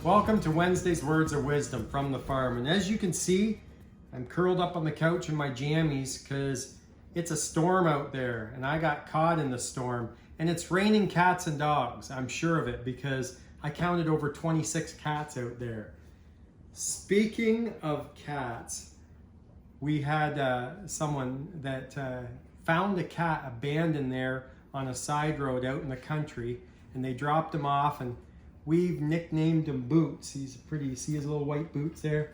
Welcome to Wednesday's Words of Wisdom from the farm. And as you can see, I'm curled up on the couch in my jammies because it's a storm out there and I got caught in the storm. And it's raining cats and dogs, I'm sure of it, because I counted over 26 cats out there. Speaking of cats, we had someone that found a cat abandoned there on a side road out in the country, and they dropped him off, and we've nicknamed him Boots. He's pretty, see his little white boots there?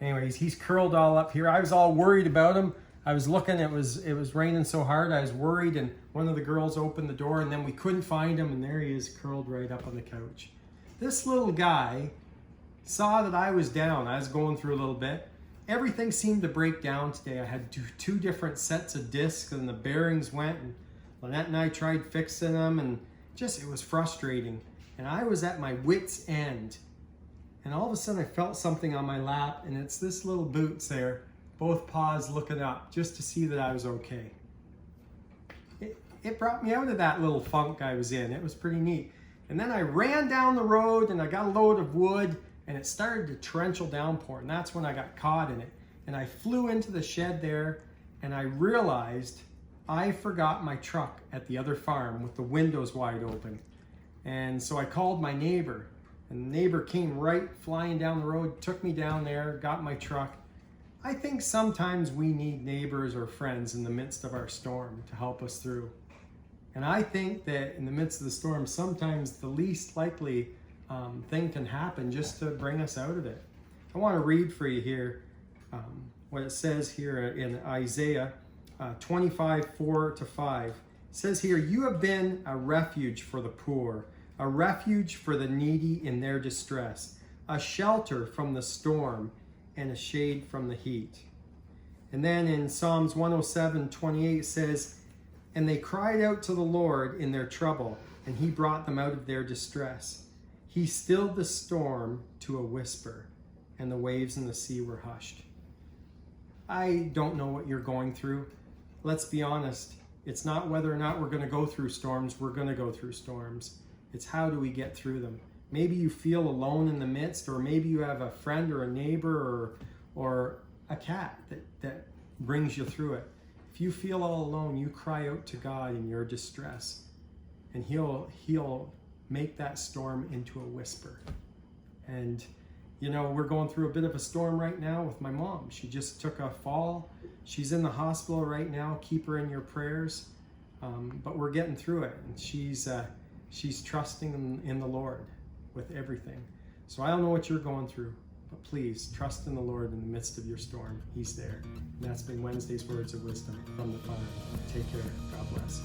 Anyways, he's curled all up here. I was all worried about him. I was looking, it was raining so hard, I was worried, and one of the girls opened the door and then we couldn't find him, and there he is curled right up on the couch. This little guy saw that I was down. I was going through a little bit. Everything seemed to break down today. I had two different sets of discs and the bearings went, and Lynette and I tried fixing them, and it was frustrating. And I was at my wit's end. And all of a sudden I felt something on my lap, and it's this little Boots there, both paws looking up just to see that I was okay. It brought me out of that little funk I was in. It was pretty neat. And then I ran down the road and I got a load of wood, and it started to torrential downpour, and that's when I got caught in it. And I flew into the shed there, and I realized I forgot my truck at the other farm with the windows wide open. And so I called my neighbor, and the neighbor came right flying down the road, took me down there, got my truck. I think sometimes we need neighbors or friends in the midst of our storm to help us through. And I think that in the midst of the storm, sometimes the least likely thing can happen just to bring us out of it. I want to read for you here what it says here in Isaiah 25:4-5. It says here, "You have been a refuge for the poor, a refuge for the needy in their distress, a shelter from the storm and a shade from the heat." And then in Psalms 107:28 says, "And they cried out to the Lord in their trouble, and he brought them out of their distress. He stilled the storm to a whisper, and the waves in the sea were hushed." I don't know what you're going through. Let's be honest. It's not whether or not we're going to go through storms. We're going to go through storms. It's how do we get through them. Maybe you feel alone in the midst, or maybe you have a friend or a neighbor or a cat that brings you through it. If you feel all alone, you cry out to God in your distress, and He'll make that storm into a whisper. And you know, we're going through a bit of a storm right now with my mom. She just took a fall. She's in the hospital right now. Keep her in your prayers. But we're getting through it, and she's trusting in the Lord with everything. So I don't know what you're going through, but please trust in the Lord in the midst of your storm. He's there. And that's been Wednesday's Words of Wisdom from the farm. Take care. God bless.